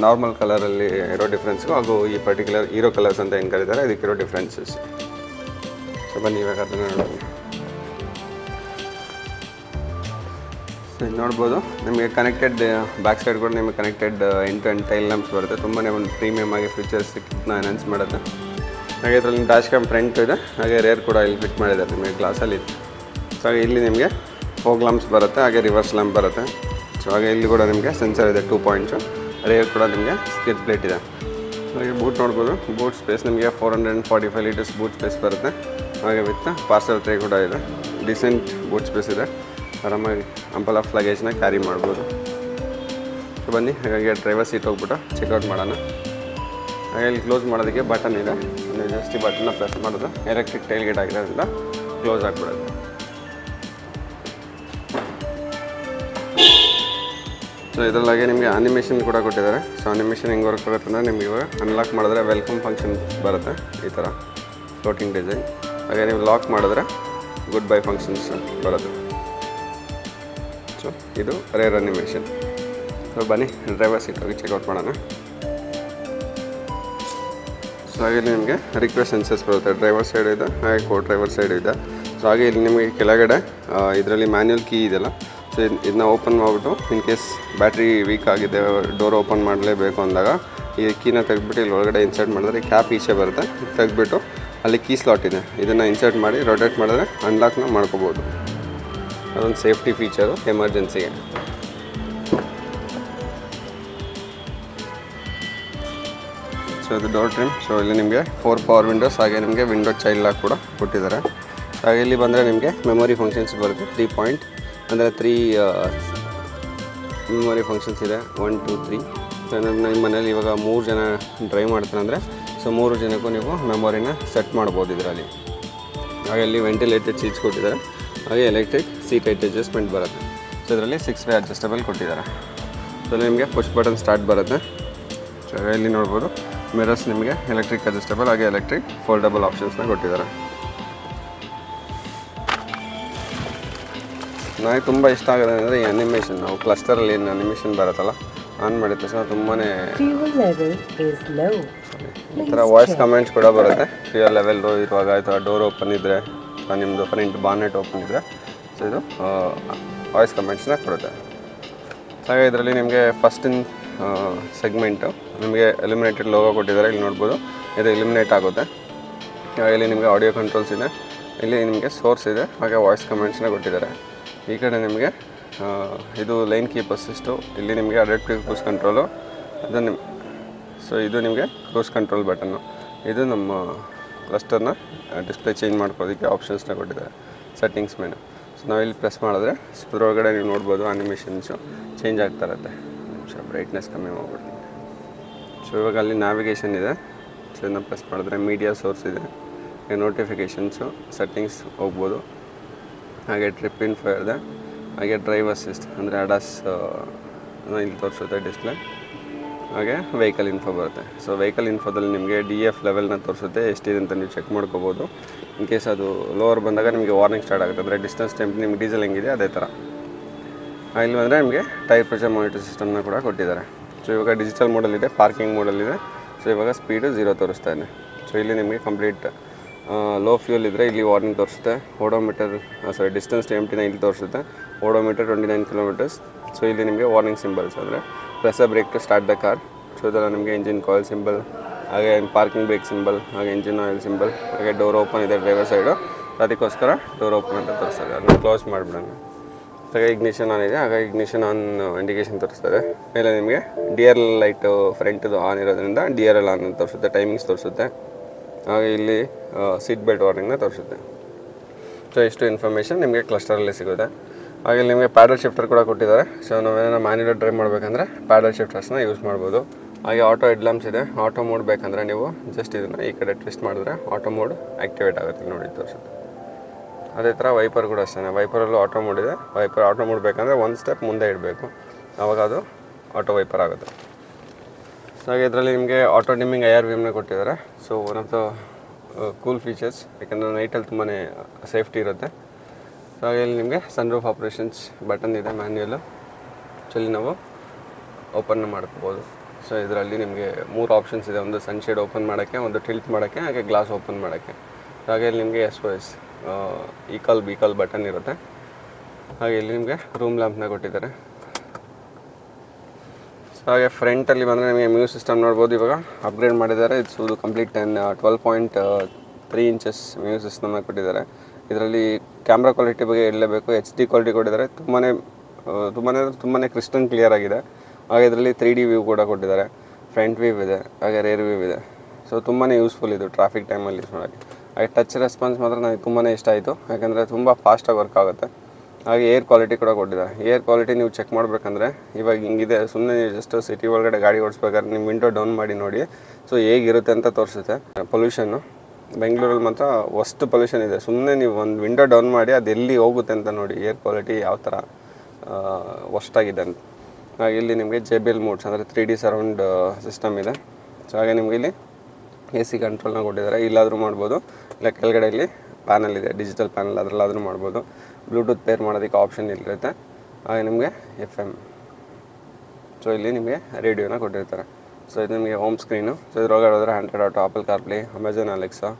ನಾರ್ಮಲ್ ಕಲರಲ್ಲಿ ಇರೋ ಡಿಫ್ರೆನ್ಸ್ಗೂ ಹಾಗೂ ಈ ಪರ್ಟಿಕ್ಯುಲರ್ ಹೀರೋ ಕಲರ್ಸ್ ಅಂತ ಏನು ಕರೀತಾರೆ ಇದಕ್ಕಿರೋ ಡಿಫ್ರೆನ್ಸಸ್. ಸೊ ಬನ್ನಿ ಇವಾಗ ಅದನ್ನು ನೋಡೋಣ. ಸೊ ಇದು ನೋಡ್ಬೋದು ನಿಮಗೆ ಕನೆಕ್ಟೆಡ್ ಬ್ಯಾಕ್ ಸೈಡ್ ಕೂಡ ನಿಮಗೆ ಕನೆಕ್ಟೆಡ್ ಎಂಟು ಎಂಟು ಟೈಲ್ ಲ್ಯಾಂಪ್ಸ್ ಬರುತ್ತೆ. ತುಂಬಾ ಒಂದು ಪ್ರೀಮಿಯಮ್ ಆಗಿ ಫೀಚರ್ಸ್ ಎನ್ಹಾನ್ಸ್ ಮಾಡುತ್ತೆ. ಹಾಗೆ ಇದರಲ್ಲಿ ಡ್ಯಾಶ್ ಕ್ಯಾಮ್ ಫ್ರಂಟ್ ಇದೆ, ಹಾಗೆ ರೇರ್ ಕೂಡ ಇಲ್ಲಿ ಫಿಟ್ ಮಾಡಿದ್ದಾರೆ ನಿಮಗೆ ಗ್ಲಾಸಲ್ಲಿ. ಸೊ ಹಾಗೆ ಇಲ್ಲಿ ನಿಮಗೆ ಫೋಗ್ ಲ್ಯಾಂಪ್ಸ್ ಬರುತ್ತೆ, ಹಾಗೆ ರಿವರ್ಸ್ ಲ್ಯಾಂಪ್ ಬರುತ್ತೆ. ಸೊ ಹಾಗೆ ಇಲ್ಲಿ ಕೂಡ ನಿಮಗೆ ಸೆನ್ಸರ್ ಇದೆ 2 ಪಾಯಿಂಟ್ಸು. ರೇರ್ ಕೂಡ ನಿಮಗೆ ಸ್ಕಿಡ್ ಪ್ಲೇಟ್ ಇದೆ. ಹಾಗೆ ಬೂಟ್ ನೋಡ್ಬೋದು, ಬೂಟ್ ಸ್ಪೇಸ್ ನಿಮಗೆ 445 ಲೀಟರ್ಸ್ ಬೂಟ್ ಸ್ಪೇಸ್ ಬರುತ್ತೆ. ಹಾಗೆ ವಿತ್ ಪಾರ್ಸಲ್ ಟ್ರೇ ಕೂಡ ಇದೆ. ಡಿಸೆಂಟ್ ಬೂಟ್ ಸ್ಪೇಸ್ ಇದೆ, ಆರಾಮಾಗಿ ಅಂಪಲ್ ಆಫ್ ಲಗೇಜ್ನ ಕ್ಯಾರಿ ಮಾಡ್ಬೋದು. ಸೊ ಬನ್ನಿ ಹಾಗಾಗಿ ಡ್ರೈವರ್ ಸೀಟ್ ಹೋಗ್ಬಿಟ್ಟು ಚೆಕ್ಔಟ್ ಮಾಡೋಣ. ಹಾಗೆ ಇಲ್ಲಿ ಕ್ಲೋಸ್ ಮಾಡೋದಕ್ಕೆ ಬಟನ್ ಇದೆ, ನೀವು ಜಸ್ಟ್ ಈ ಬಟನ್ನ ಪ್ರೆಸ್ ಮಾಡೋದು ಎಲೆಕ್ಟ್ರಿಕ್ ಟೈಲ್ ಗೇಟ್ ಆಗಿರೋದ್ರಿಂದ ಕ್ಲೋಸ್ ಆಗಿಬಿಡೋದು. ಸೊ ಇದರಲ್ಲಾಗೆ ನಿಮಗೆ ಅನಿಮೇಷನ್ ಕೂಡ ಕೊಟ್ಟಿದ್ದಾರೆ. ಸೊ ಅನಿಮೇಷನ್ ಹೆಂಗೆ ವರ್ಕ್ ಆಗುತ್ತೆ ಅಂದರೆ ನಿಮಗೆ ಇವಾಗ ಅನ್ಲಾಕ್ ಮಾಡಿದ್ರೆ ವೆಲ್ಕಮ್ ಫಂಕ್ಷನ್ ಬರುತ್ತೆ ಈ ಥರ ಫ್ಲೋಟಿಂಗ್ ಡಿಸೈನ್. ಹಾಗೆ ನೀವು ಲಾಕ್ ಮಾಡಿದ್ರೆ ಗುಡ್ ಬೈ ಫಂಕ್ಷನ್ಸ್ ಬರುತ್ತೆ. ಸೊ ಇದು ರೇರ್ ಅನಿಮೇಷನ್. ಸೊ ಬನ್ನಿ ಡ್ರೈವರ್ ಸೀಟ್ ಹೋಗಿ ಚೆಕ್ಔಟ್ ಮಾಡೋಣ. ಸೊ ಹಾಗೆ ಇಲ್ಲಿ ನಿಮಗೆ ರಿಕ್ವೆಸ್ಟ್ ಸೆನ್ಸರ್ಸ್ ಬರುತ್ತೆ. ಡ್ರೈವರ್ ಸೈಡ್ ಇದೆ, ಹಾಗೆ ಕೋ ಡ್ರೈವರ್ ಸೈಡ್ ಇದೆ. ಸೊ ಹಾಗೆ ಇಲ್ಲಿ ನಿಮಗೆ ಕೆಳಗಡೆ ಇದರಲ್ಲಿ ಮ್ಯಾನ್ಯುಯಲ್ ಕೀ ಇದೆಯಲ್ಲ, ಸೊ ಇದನ್ನ ಓಪನ್ ಮಾಡಿಬಿಟ್ಟು ಇನ್ ಕೇಸ್ ಬ್ಯಾಟ್ರಿ ವೀಕ್ ಆಗಿದೆ, ಡೋರ್ ಓಪನ್ ಮಾಡಲೇಬೇಕು ಅಂದಾಗ ಈ ಕೀನ ತೆಗೆದ್ಬಿಟ್ಟು ಇಲ್ಲಿ ಒಳಗಡೆ ಇನ್ಸರ್ಟ್ ಮಾಡಿದ್ರೆ ಕ್ಯಾಪ್ ಈಚೆ ಬರುತ್ತೆ. ತೆಗೆದ್ಬಿಟ್ಟು ಅಲ್ಲಿ ಕೀ ಸ್ಲಾಟ್ ಇದೆ, ಇದನ್ನು ಇನ್ಸರ್ಟ್ ಮಾಡಿ ರೊಟೇಟ್ ಮಾಡಿದ್ರೆ ಅನ್ಲಾಕ್ನ ಮಾಡ್ಕೋಬೋದು. ಅದೊಂದು ಸೇಫ್ಟಿ ಫೀಚರು ಎಮರ್ಜೆನ್ಸಿಗೆ. ಸೊ ಇದು ಡೋರ್ ಟ್ರಿಮ್. ಸೊ ಇಲ್ಲಿ ನಿಮಗೆ 4 ಪವರ್ ವಿಂಡೋಸ್, ಹಾಗೆ ನಿಮಗೆ ವಿಂಡೋ ಚೈಲ್ಡ್ ಲಾಕ್ ಕೂಡ ಕೊಟ್ಟಿದ್ದಾರೆ. ಹಾಗೆ ಇಲ್ಲಿ ಬಂದರೆ ನಿಮಗೆ ಮೆಮೊರಿ ಫಂಕ್ಷನ್ಸ್ ಬರುತ್ತೆ 3 ಪಾಯಿಂಟ್, ಅಂದರೆ 3 ಮೆಮೊರಿ ಫಂಕ್ಷನ್ಸ್ ಇದೆ 1 2 3. ಸೊ ನಿಮ್ಮ ಮನೇಲಿ ಇವಾಗ 3 ಜನ ಡ್ರೈವ್ ಮಾಡ್ತಾರೆ ಅಂದರೆ ಸೊ 3 ಜನಕ್ಕೂ ನೀವು ಮೆಮೊರಿನ ಸೆಟ್ ಮಾಡ್ಬೋದು ಇದರಲ್ಲಿ. ಹಾಗೆ ಇಲ್ಲಿ ವೆಂಟಿಲೇಟೆಡ್ ಸೀಟ್ಸ್ ಕೊಟ್ಟಿದ್ದಾರೆ, ಹಾಗೆ ಎಲೆಕ್ಟ್ರಿಕ್ ಸೀಟ್ ಹೈಟ್ ಅಡ್ಜಸ್ಟ್ಮೆಂಟ್ ಬರುತ್ತೆ. ಸೊ ಇದರಲ್ಲಿ 6 ವೇ ಅಡ್ಜಸ್ಟಬಲ್ ಕೊಟ್ಟಿದ್ದಾರೆ. ಸೊ ನಿಮಗೆ ಪುಷ್ ಬಟನ್ ಸ್ಟಾರ್ಟ್ ಬರುತ್ತೆ. ಸೊ ಇಲ್ಲಿ ನೋಡ್ಬೋದು ಮಿರರ್ಸ್ ನಿಮಗೆ ಎಲೆಕ್ಟ್ರಿಕ್ ಅಡ್ಜಸ್ಟಬಲ್, ಹಾಗೆ ಎಲೆಕ್ಟ್ರಿಕ್ ಫೋಲ್ಡಬಲ್ ಆಪ್ಷನ್ಸ್ನ ಕೊಟ್ಟಿದ್ದಾರೆ. ನನಗೆ ತುಂಬ ಇಷ್ಟ ಆಗೋದು ಅಂದರೆ ಈ ಅನಿಮೇಷನ್. ನಾವು ಕ್ಲಸ್ಟರಲ್ಲಿ ಏನು ಅನಿಮೇಷನ್ ಬರುತ್ತಲ್ಲ ಆನ್ ಮಾಡಿದ ಸಹ ತುಂಬಾ ಈ ಥರ ವಾಯ್ಸ್ ಕಮೆಂಟ್ಸ್ ಕೂಡ ಬರುತ್ತೆ. ಫ್ಯೂಯಲ್ ಲೆವೆಲ್ ಇರುವಾಗ ಅಥವಾ ಡೋರ್ ಓಪನ್ ಇದ್ದರೆ ಅಥವಾ ನಿಮ್ಮದು ಫ್ರಂಟ್ ಬಾನೆಟ್ ಓಪನ್ ಇದ್ದರೆ ಸೊ ಇದು ವಾಯ್ಸ್ ಕಮೆಂಟ್ಸ್ನ ಕೊಡುತ್ತೆ. ಹಾಗೆ ಇದರಲ್ಲಿ ನಿಮಗೆ ಫಸ್ಟ್ ಇನ್ ಸೆಗ್ಮೆಂಟು ನಿಮಗೆ ಎಲಿಮಿನೇಟೆಡ್ ಲೋಗೋ ಕೊಟ್ಟಿದ್ದಾರೆ. ಇಲ್ಲಿ ನೋಡ್ಬೋದು ಇದು ಎಲಿಮಿನೇಟ್ ಆಗುತ್ತೆ. ಇಲ್ಲಿ ನಿಮಗೆ ಆಡಿಯೋ ಕಂಟ್ರೋಲ್ಸ್ ಇದೆ, ಇಲ್ಲಿ ನಿಮಗೆ ಸೋರ್ಸ್ ಇದೆ, ಹಾಗೆ ವಾಯ್ಸ್ ಕಮೆಂಟ್ಸ್ನ ಕೊಟ್ಟಿದ್ದಾರೆ. ಈ ಕಡೆ ನಿಮಗೆ ಇದು ಲೈನ್ ಕೀಪ್ ಅಸಿಸ್ಟು, ಇಲ್ಲಿ ನಿಮಗೆ ಅಡಾಪ್ಟಿವ್ ಕ್ರೂಸ್ ಕಂಟ್ರೋಲು, ಅದು ಸೊ ಇದು ನಿಮಗೆ ಕ್ರೂಸ್ ಕಂಟ್ರೋಲ್ ಬಟನ್ನು. ಇದು ನಮ್ಮ ಕ್ಲಸ್ಟರ್ನ ಡಿಸ್ಪ್ಲೇ ಚೇಂಜ್ ಮಾಡ್ಕೊಳ್ಳೋದಕ್ಕೆ ಆಪ್ಷನ್ಸ್ನ ಕೊಟ್ಟಿದ್ದಾರೆ ಸೆಟ್ಟಿಂಗ್ಸ್ ಮೇಲೆ. ಸೊ ನಾವಿಲ್ಲಿ ಪ್ರೆಸ್ ಮಾಡಿದ್ರೆ ಇದರೊಳಗಡೆ ನೀವು ನೋಡ್ಬೋದು ಅನಿಮೇಷನ್ಸು ಚೇಂಜ್ ಆಗ್ತಾ ಇರುತ್ತೆ. ನಿಮಿಷ ಬ್ರೈಟ್ನೆಸ್ ಕಮ್ಮಿ ಮಾಡ್ಬಿಡ್ತೀನಿ. ಸೊ ಇವಾಗ ಅಲ್ಲಿ ನ್ಯಾವಿಗೇಷನ್ ಇದೆ, ಸೊ ಇದನ್ನ ಪ್ರೆಸ್ ಮಾಡಿದ್ರೆ ಮೀಡಿಯಾ ಸೋರ್ಸ್ ಇದೆ, ನೋಟಿಫಿಕೇಷನ್ಸು, ಸೆಟ್ಟಿಂಗ್ಸ್ ಹೋಗ್ಬೋದು. ಹಾಗೆ ಟ್ರಿಪ್ ಇನ್ಫೋ ಇದೆ, ಹಾಗೆ ಡ್ರೈವ್ ಅಸಿಸ್ಟ್ ಅಂದರೆ ಅಡಾಸ್ ಇಲ್ಲಿ ತೋರಿಸುತ್ತೆ ಡಿಸ್ಪ್ಲೇ. ಹಾಗೆ ವೆಹಿಕಲ್ ಇನ್ಫೋ ಬರುತ್ತೆ. ಸೊ ವೆಹಿಕಲ್ ಇನ್ಫೋದಲ್ಲಿ ನಿಮಗೆ DF ಲೆವೆಲ್ನ ತೋರಿಸುತ್ತೆ, ಎಷ್ಟಿದೆ ಅಂತ ನೀವು ಚೆಕ್ ಮಾಡ್ಕೋಬೋದು. ಇನ್ ಕೇಸ್ ಅದು ಲೋವರ್ ಬಂದಾಗ ನಿಮಗೆ ವಾರ್ನಿಂಗ್ ಸ್ಟಾರ್ಟ್ ಆಗುತ್ತೆ, ಅಂದರೆ ಡಿಸ್ಟೆನ್ಸ್ ಟೈಮ್ ನಿಮ್ಗೆ ಡೀಸೆಲ್ ಹೆಂಗಿದೆ ಅದೇ ಥರ. ಇಲ್ಲಿ ಬಂದರೆ ನಿಮಗೆ ಟೈರ್ ಪ್ರೆಷರ್ ಮಾನಿಟರ್ ಸಿಸ್ಟಮ್ನ ಕೂಡ ಕೊಟ್ಟಿದ್ದಾರೆ. ಸೊ ಇವಾಗ ಡಿಜಿಟಲ್ ಮೋಡಲ್ಲಿದೆ, ಪಾರ್ಕಿಂಗ್ ಮೋಡಲ್ಲಿದೆ. ಸೊ ಇವಾಗ ಸ್ಪೀಡು 0 ತೋರಿಸ್ತಾ ಇದೆ. ಸೊ ಇಲ್ಲಿ ನಿಮಗೆ ಕಂಪ್ಲೀಟ್ ಲೋ ಫ್ಯೂಲ್ ಇದ್ದರೆ ಇಲ್ಲಿ ವಾರ್ನಿಂಗ್ ತೋರಿಸುತ್ತೆ. ಓಡೋಮೀಟರ್ ಡಿಸ್ಟೆನ್ಸ್ ಟೈಮ್ಟಿನ ಇಲ್ಲಿ ತೋರಿಸುತ್ತೆ. Odometer 29 kilometres. ಸೊ ಇಲ್ಲಿ ನಿಮಗೆ ವಾರ್ನಿಂಗ್ ಸಿಂಬಲ್ಸ್ ಅಂದರೆ press a brake to start the car. So ಇದೆಲ್ಲ ನಿಮಗೆ ಇಂಜಿನ್ ಕಾಯಿಲ್ ಸಿಂಬಲ್, ಹಾಗೆ ಪಾರ್ಕಿಂಗ್ ಬ್ರೇಕ್ ಸಿಂಬಲ್, ಹಾಗೆ ಇಂಜಿನ್ ಆಯಿಲ್ ಸಿಂಬಲ್, ಹಾಗೆ ಡೋರ್ ಓಪನ್ ಇದೆ ಡ್ರೈವರ್ ಸೈಡು, ಅದಕ್ಕೋಸ್ಕರ ಡೋರ್ ಓಪನ್ ಅಂತ ತೋರಿಸ್ತದೆ. ಅದನ್ನ ಕ್ಲೋಸ್ ಮಾಡಿಬಿಡೋಣ. ಹಾಗೆ ಇಗ್ನಿಷನ್ ಆನ್ ಇದೆ, ಹಾಗಾಗಿ ಇಗ್ನಿಷನ್ ಆನ್ ಇಂಡಿಕೇಶನ್ ತೋರಿಸ್ತದೆ. ಮೇಲೆ ನಿಮಗೆ DRL ಲೈಟು ಫ್ರಂಟ್ದು ಆನ್ ಇರೋದ್ರಿಂದ DRL ಆನ್ ಅಂತ ತೋರಿಸುತ್ತೆ, ಟೈಮಿಂಗ್ಸ್ ತೋರಿಸುತ್ತೆ. ಹಾಗೆ ಇಲ್ಲಿ ಸೀಟ್ ಬೆಲ್ಟ್ ವಾರ್ನಿಂಗ್ನ ತೋರಿಸುತ್ತೆ. ಸೊ ಇಷ್ಟು ಇನ್ಫಾರ್ಮೇಷನ್ ನಿಮಗೆ ಕ್ಲಸ್ಟರಲ್ಲಿ ಸಿಗುತ್ತೆ. ಹಾಗೆ ನಿಮಗೆ ಪ್ಯಾಡಲ್ ಶಿಫ್ಟರ್ ಕೂಡ ಕೊಟ್ಟಿದ್ದಾರೆ. ಸೊ ನಾವೇನೋ ಮ್ಯಾನ್ಯುಯಲ್ ಡ್ರೈವ್ ಮಾಡಬೇಕಂದ್ರೆ ಪ್ಯಾಡಲ್ ಶಿಫ್ಟರ್ಸ್ನ ಯೂಸ್ ಮಾಡ್ಬೋದು. ಹಾಗೆ ಆಟೋ ಹೆಡ್ಲ್ಯಾಂಪ್ಸ್ ಇದೆ. ಆಟೋ ಮೋಡ್ ಬೇಕಂದರೆ ನೀವು ಜಸ್ಟ್ ಇದನ್ನು ಈ ಕಡೆ ಟ್ವಿಸ್ಟ್ ಮಾಡಿದ್ರೆ ಆಟೋ ಮೋಡ್ ಆ್ಯಕ್ಟಿವೇಟ್ ಆಗುತ್ತೆ, ನೋಡಿ ತೋರಿಸುತ್ತೆ. ಅದೇ ಥರ ವೈಪರ್ ಕೂಡ ಅಷ್ಟೇ, ವೈಪರಲ್ಲೂ ಆಟೋ ಮೋಡ್ ಇದೆ. ಆಟೋ ಮೋಡ್ ಬೇಕಂದರೆ ಒಂದು ಸ್ಟೆಪ್ ಮುಂದೆ ಇಡಬೇಕು, ಆವಾಗ ಅದು ಆಟೋ ವೈಪರ್ ಆಗುತ್ತೆ. ಸೊ ಹಾಗೆ ಇದರಲ್ಲಿ ನಿಮಗೆ ಆಟೋ ಡಿಮ್ಮಿಂಗ್ IR ವಿಮ್ನ ಕೊಟ್ಟಿದ್ದಾರೆ. So one of the cool features, ಯಾಕಂದರೆ ನೈಟಲ್ಲಿ ತುಂಬಾ ಸೇಫ್ಟಿ ಇರುತ್ತೆ. ಸೊ ಹಾಗೆ ಇಲ್ಲಿ ನಿಮಗೆ ಸನ್ರೂಫ್ ಆಪ್ರೇಷನ್ಸ್ ಬಟನ್ ಇದೆ ಮ್ಯಾನ್ಯಲ್ಲು. ಸೊ ಇಲ್ಲಿ ನಾವು ಓಪನ್ ಮಾಡ್ಕೋಬೋದು. ಸೊ ಇದರಲ್ಲಿ ನಿಮಗೆ 3 ಆಪ್ಷನ್ಸ್ ಇದೆ. ಒಂದು ಸನ್ಶೇಡ್ ಓಪನ್ ಮಾಡೋಕ್ಕೆ, ಒಂದು ಟಿಲ್ಟ್ ಮಾಡೋಕ್ಕೆ, ಹಾಗೆ ಗ್ಲಾಸ್ ಓಪನ್ ಮಾಡೋಕ್ಕೆ. ಹಾಗೆ ಇಲ್ಲಿ ನಿಮಗೆ SOS ಈ ಕಾಲ್ ಬಟನ್ ಇರುತ್ತೆ. ಹಾಗೆ ಇಲ್ಲಿ ನಿಮಗೆ ರೂಮ್ ಲ್ಯಾಂಪ್ನ ಕೊಟ್ಟಿದ್ದಾರೆ. ಸೊ ಹಾಗೆ ಫ್ರಂಟಲ್ಲಿ ಬಂದರೆ ನಿಮಗೆ ಮ್ಯೂಸಿಕ್ ಸಿಸ್ಟಮ್ ನೋಡ್ಬೋದು. ಇವಾಗ ಅಪ್ಗ್ರೇಡ್ ಮಾಡಿದ್ದಾರೆ. ಇದು ಕಂಪ್ಲೀಟ್ 12.3 ಇಂಚಸ್ ಮ್ಯೂಸಿಕ್ ಸಿಸ್ಟಮ್ನ ಕೊಟ್ಟಿದ್ದಾರೆ. ಇದರಲ್ಲಿ ಕ್ಯಾಮ್ರಾ ಕ್ವಾಲಿಟಿ ಬಗ್ಗೆ ಹೇಳಲೇಬೇಕು. HD ಕ್ವಾಲಿಟಿ ಕೊಟ್ಟಿದ್ದಾರೆ. ತುಂಬಾ ಕ್ರಿಸ್ಟಲ್ ಕ್ಲಿಯರ್ ಆಗಿದೆ. ಹಾಗೆ ಇದರಲ್ಲಿ 3D ವ್ಯೂ ಕೂಡ ಕೊಟ್ಟಿದ್ದಾರೆ. ಫ್ರಂಟ್ ವ್ಯೂ ಇದೆ, ಹಾಗೆ ರೇರ್ ವ್ಯೂ ಇದೆ. ಸೊ ತುಂಬಾ ಯೂಸ್ಫುಲ್ ಇದು ಟ್ರಾಫಿಕ್ ಟೈಮಲ್ಲಿ ಯೂಸ್ ಮಾಡೋಕ್ಕೆ. ಹಾಗೆ ಟಚ್ ರೆಸ್ಪಾನ್ಸ್ ಮಾತ್ರ ನನಗೆ ತುಂಬಾ ಇಷ್ಟ ಆಯಿತು, ಯಾಕಂದರೆ ತುಂಬ ಫಾಸ್ಟಾಗಿ ವರ್ಕ್ ಆಗುತ್ತೆ. ಹಾಗೆ ಏರ್ ಕ್ವಾಲಿಟಿ ಕೂಡ ಕೊಟ್ಟಿದ್ದಾರೆ. ಏರ್ ಕ್ವಾಲಿಟಿ ನೀವು ಚೆಕ್ ಮಾಡಬೇಕಂದ್ರೆ ಇವಾಗ ಹಿಂಗಿದೆ. ಸುಮ್ಮನೆ ನೀವು ಜಸ್ಟ್ ಸಿಟಿ ಒಳಗಡೆ ಗಾಡಿ ಓಡಿಸ್ಬೇಕಾದ್ರೆ ನಿಮ್ಮ ವಿಂಡೋ ಡೌನ್ ಮಾಡಿ ನೋಡಿ. ಸೊ ಹೇಗಿರುತ್ತೆ ಅಂತ ತೋರಿಸುತ್ತೆ. ಪೊಲ್ಯೂಷನ್ನು ಬೆಂಗಳೂರಲ್ಲಿ ಮಾತ್ರ ವರ್ಸ್ಟ್ ಪೊಲ್ಯೂಷನ್ ಇದೆ. ಸುಮ್ಮನೆ ನೀವು ಒಂದು ವಿಂಡೋ ಡೌನ್ ಮಾಡಿ ಅದು ಎಲ್ಲಿ ಹೋಗುತ್ತೆ ಅಂತ ನೋಡಿ, ಏರ್ ಕ್ವಾಲಿಟಿ ಯಾವ ಥರ ವರ್ಸ್ಟಾಗಿದೆ ಅಂತ. ಹಾಗೆ ಇಲ್ಲಿ ನಿಮಗೆ JBL ಮೋಡ್ಸ್ ಅಂದರೆ 3D ಸರೌಂಡ್ ಸಿಸ್ಟಮ್ ಇದೆ. ಸೊ ಹಾಗೆ ನಿಮಗೆ ಇಲ್ಲಿ AC ಕಂಟ್ರೋಲ್ನ ಕೊಟ್ಟಿದ್ದಾರೆ. ಇಲ್ಲಾದರೂ ಮಾಡ್ಬೋದು, ಇಲ್ಲ ಕೆಳಗಡೆ ಇಲ್ಲಿ ಪ್ಯಾನಲ್ ಇದೆ, ಡಿಜಿಟಲ್ ಪ್ಯಾನಲ್, ಅದರಲ್ಲಾದರೂ ಮಾಡ್ಬೋದು. ಬ್ಲೂಟೂತ್ ಪೇರ್ ಮಾಡೋದಕ್ಕೆ ಆಪ್ಷನ್ ಇಲ್ಲಿರುತ್ತೆ. ಹಾಗೆ ನಿಮಗೆ FM. ಸೊ ಇಲ್ಲಿ ನಿಮಗೆ ರೇಡಿಯೋನ ಕೊಟ್ಟಿರ್ತಾರೆ. ಸೊ ಇದು ನಿಮಗೆ ಹೋಮ್ ಸ್ಕ್ರೀನು. ಸೊ ಇದ್ರೊಳಗಡೆ ಹೋದರೆ Android Auto, Apple CarPlay, Amazon Alexa,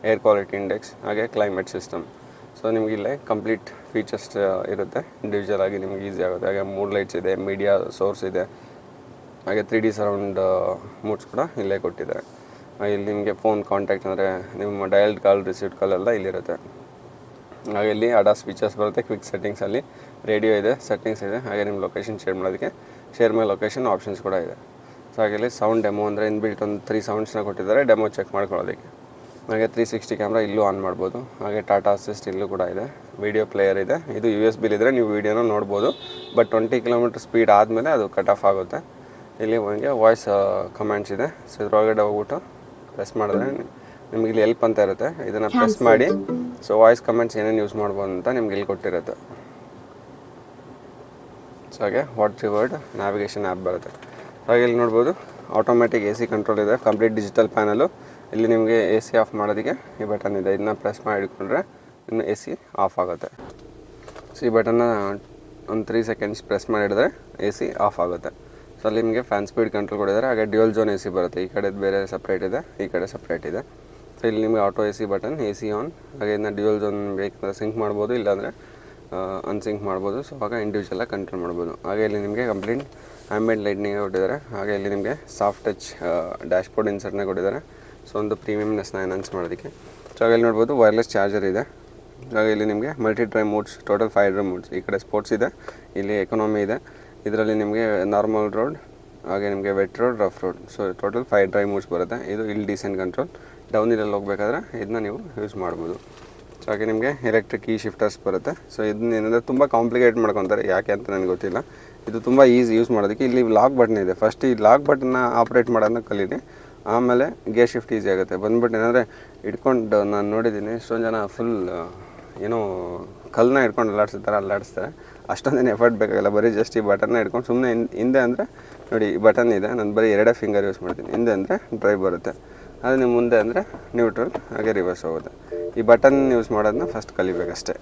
air quality index, ಹಾಗೆ ಕ್ಲೈಮೇಟ್ ಸಿಸ್ಟಮ್. ಸೊ ನಿಮಗೆ ಇಲ್ಲೇ ಕಂಪ್ಲೀಟ್ ಫೀಚರ್ಸ್ ಇರುತ್ತೆ. ಇಂಡಿವಿಜುವಲ್ ಆಗಿ ನಿಮಗೆ ಈಸಿ ಆಗುತ್ತೆ. ಹಾಗೆ ಮೂಡ್ ಲೈಟ್ಸ್ ಇದೆ, ಮೀಡಿಯಾ ಸೋರ್ಸ್ ಇದೆ, ಹಾಗೆ 3D ಸರೌಂಡ್ ಮೂಡ್ಸ್ ಕೂಡ ಇಲ್ಲೇ ಕೊಟ್ಟಿದ್ದಾರೆ. ಇಲ್ಲಿ ನಿಮಗೆ ಫೋನ್ ಕಾಂಟ್ಯಾಕ್ಟ್ ಅಂದರೆ ನಿಮ್ಮ ಡಯಲ್ಡ್ ಕಾಲ್, ರಿಸೀವ್ಡ್ ಕಾಲ್ ಎಲ್ಲ ಇಲ್ಲಿರುತ್ತೆ. ಹಾಗೆ ಇಲ್ಲಿ ADAS ಫೀಚರ್ಸ್ ಬರುತ್ತೆ. ಕ್ವಿಕ್ ಸೆಟ್ಟಿಂಗ್ಸಲ್ಲಿ ರೇಡಿಯೋ ಇದೆ, ಸೆಟ್ಟಿಂಗ್ಸ್ ಇದೆ, ಹಾಗೆ ನಿಮ್ಮ ಲೊಕೇಶನ್ ಶೇರ್ ಮಾಡೋದಕ್ಕೆ ಶೇರ್ ಮೈ ಲೊಕೇಶನ್ ಆಪ್ಷನ್ಸ್ ಕೂಡ ಇದೆ. ಸೊ ಹಾಗೆ ಇಲ್ಲಿ ಸೌಂಡ್ ಡೆಮೋ ಅಂದರೆ ಇನ್ಬಿಲ್ಟ್ ಒಂದು 3 ಸೌಂಡ್ಸ್ನ ಕೊಟ್ಟಿದ್ದಾರೆ ಡೆಮೋ ಚೆಕ್ ಮಾಡ್ಕೊಳ್ಳೋದಕ್ಕೆ. ಹಾಗೆ 360 ಕ್ಯಾಮ್ರಾ ಇಲ್ಲೂ ಆನ್ ಮಾಡ್ಬೋದು. ಹಾಗೆ ಟಾಟಾ ಅಸಿಸ್ಟ್ ಇಲ್ಲೂ ಕೂಡ ಇದೆ. ವಿಡಿಯೋ ಪ್ಲೇಯರ್ ಇದೆ. ಇದು USB ಇದ್ದರೆ ನೀವು ವೀಡಿಯೋನ ನೋಡ್ಬೋದು. ಬಟ್ 20 km ಸ್ಪೀಡ್ ಆದಮೇಲೆ ಅದು ಕಟ್ ಆಫ್ ಆಗುತ್ತೆ. ಇಲ್ಲಿ ನಿಮಗೆ ವಾಯ್ಸ್ ಕಮೆಂಟ್ಸ್ ಇದೆ. ಸೊ ಇದ್ರೊಳಗಡೆ ಹೋಗ್ಬಿಟ್ಟು ಪ್ರೆಸ್ ಮಾಡಿದ್ರೆ ನಿಮಗೆ ಇಲ್ಲಿ ಹೆಲ್ಪ್ ಅಂತ ಇರುತ್ತೆ. ಇದನ್ನು ಪ್ರೆಸ್ ಮಾಡಿ ಸೊ ವಾಯ್ಸ್ ಕಮೆಂಟ್ಸ್ ಏನೇನು ಯೂಸ್ ಮಾಡ್ಬೋದು ಅಂತ ನಿಮ್ಗೆ ಇಲ್ಲಿ ಕೊಟ್ಟಿರುತ್ತೆ. ಸೊ ಹಾಗೆ ವಾಟ್ ರಿವರ್ಡ್ ನ್ಯಾವಿಗೇಷನ್ ಆ್ಯಪ್ ಬರುತ್ತೆ. ಹಾಗೆ ಇಲ್ಲಿ ನೋಡ್ಬೋದು ಆಟೋಮೆಟಿಕ್ AC ಕಂಟ್ರೋಲ್ ಇದೆ, ಕಂಪ್ಲೀಟ್ ಡಿಜಿಟಲ್ ಪ್ಯಾನಲು. ಇಲ್ಲಿ ನಿಮಗೆ AC ಆಫ್ ಮಾಡೋದಕ್ಕೆ ಈ ಬಟನ್ ಇದೆ. ಇದನ್ನ ಪ್ರೆಸ್ ಮಾಡಿ ಹಿಡ್ಕೊಂಡ್ರೆ ಇನ್ನು AC ಆಫ್ ಆಗುತ್ತೆ. ಸೊ ಈ ಬಟನ್ನ ಒಂದು 3 ಸೆಕೆಂಡ್ಸ್ ಪ್ರೆಸ್ ಮಾಡಿ ಹಿಡಿದ್ರೆ AC ಆಫ್ ಆಗುತ್ತೆ. ಸೊ ಅಲ್ಲಿ ನಿಮಗೆ ಫ್ಯಾನ್ ಸ್ಪೀಡ್ ಕಂಟ್ರೋಲ್ ಕೊಟ್ಟಿದ್ದಾರೆ. ಹಾಗೆ ಡ್ಯುಯಲ್ ಝೋನ್ AC ಬರುತ್ತೆ. ಈ ಕಡೆ ಬೇರೆ ಸಪ್ರೇಟ್ ಇದೆ, ಈ ಕಡೆ ಸಪ್ರೇಟ್ ಇದೆ. ಸೊ ಇಲ್ಲಿ ನಿಮಗೆ auto AC button, AC on. ಹಾಗೆ ಇದನ್ನ ಡ್ಯುಯಲ್ ಝೋನ್ ಬೇಕಂದ್ರೆ ಸಿಂಕ್ ಮಾಡ್ಬೋದು, ಇಲ್ಲಾಂದರೆ ಅನ್ಸಿಂಕ್ ಮಾಡ್ಬೋದು. ಸೊ ಆಗ ಇಂಡಿವಿಜುವಲಾಗಿ ಕಂಟ್ರೋಲ್ ಮಾಡ್ಬೋದು. ಹಾಗೆ ಇಲ್ಲಿ ನಿಮಗೆ ಕಂಪ್ಲೀಟ್ ಆ್ಯಂಬಿಯಂಟ್ ಲೈಟ್ನಿಂಗ್ ಕೊಟ್ಟಿದ್ದಾರೆ. ಹಾಗೆ ಇಲ್ಲಿ ನಿಮಗೆ ಸಾಫ್ಟ್ ಟಚ್ ಡ್ಯಾಶ್ಬೋರ್ಡ್ ಇನ್ಸರ್ಟ್ನ ಕೊಟ್ಟಿದ್ದಾರೆ. ಸೊ ಒಂದು ಪ್ರೀಮಿಯಮ್ನೆಸ್ನ ಎನ್ಹಾನ್ಸ್ ಮಾಡೋದಕ್ಕೆ. ಸೊ ಹಾಗೆ ಇಲ್ಲಿ ನೋಡ್ಬೋದು ವೈರ್ಲೆಸ್ ಚಾರ್ಜರ್ ಇದೆ. ಹಾಗೆ ಇಲ್ಲಿ ನಿಮಗೆ multi drive modes, total 5 drive modes. ಈ ಕಡೆ ಸ್ಪೋರ್ಟ್ಸ್ ಇದೆ, ಇಲ್ಲಿ ಎಕಾನಮಿ ಇದೆ. ಇದರಲ್ಲಿ ನಿಮಗೆ ನಾರ್ಮಲ್ ರೋಡ್, ಹಾಗೆ ನಿಮಗೆ wet road, rough road. So total 5 drive modes ಬರುತ್ತೆ. ಇದು ಇಲ್ಲಿ ಡಿಸೆಂಟ್ ಕಂಟ್ರೋಲ್. ಡೌನ್ ಇರಲ್ಲಿ ಹೋಗಬೇಕಾದ್ರೆ ಇದನ್ನ ನೀವು ಯೂಸ್ ಮಾಡ್ಬೋದು. ಸೊ ಹಾಗೆ ನಿಮಗೆ ಎಲೆಕ್ಟ್ರಿಕ್ ಕೀ ಶಿಫ್ಟರ್ಸ್ ಬರುತ್ತೆ. ಸೊ ಇದನ್ನ ಏನಂದರೆ ತುಂಬ ಕಾಂಪ್ಲಿಕೇಟ್ ಮಾಡ್ಕೊತಾರೆ, ಯಾಕೆ ಅಂತ ನನಗೆ ಗೊತ್ತಿಲ್ಲ. ಇದು ತುಂಬ ಈಸಿ ಯೂಸ್ ಮಾಡೋದಕ್ಕೆ. ಇಲ್ಲಿ ಲಾಕ್ ಬಟನ್ ಇದೆ. ಫಸ್ಟ್ ಈ ಲಾಕ್ ಬಟನ್ನ ಆಪ್ರೇಟ್ ಮಾಡೋದನ್ನ ಕಲೀರಿ, ಆಮೇಲೆ ಗೇರ್ ಶಿಫ್ಟ್ ಈಸಿ ಆಗುತ್ತೆ. ಬಂದ್ಬಿಟ್ಟು ಏನಂದರೆ ಇಟ್ಕೊಂಡು ನಾನು ನೋಡಿದ್ದೀನಿ ಎಷ್ಟೊಂದು ಜನ ಫುಲ್ ಏನೋ ಕಲ್ಲನ್ನ ಹಿಡ್ಕೊಂಡು ಅಲ್ಲಾಡಿಸ್ತಾರೆ. ಅಷ್ಟೊಂದೇನು ಎಫರ್ಟ್ ಬೇಕಾಗಲ್ಲ. ಬರೀ ಜಸ್ಟ್ ಈ ಬಟನ್ನ ಹಿಡ್ಕೊಂಡು ಸುಮ್ಮನೆ ಹಿಂದೆ ಅಂದರೆ ನೋಡಿ ಈ ಬಟನ್ ಇದೆ, ನಾನು ಬರೀ 2 ಫಿಂಗರ್ ಯೂಸ್ ಮಾಡ್ತೀನಿ. ಹಿಂದೆ ಅಂದರೆ ಡ್ರೈವ್ ಬರುತ್ತೆ, ಅದು ನಿಮ್ಮ ಮುಂದೆ ಅಂದರೆ ನ್ಯೂಟ್ರಲ್, ಹಾಗೆ ರಿವರ್ಸ್ ಹೋಗುತ್ತೆ. ಈ ಬಟನ್ ಯೂಸ್ ಮಾಡೋದನ್ನ ಫಸ್ಟ್ ಕಲಿಬೇಕಷ್ಟೇ.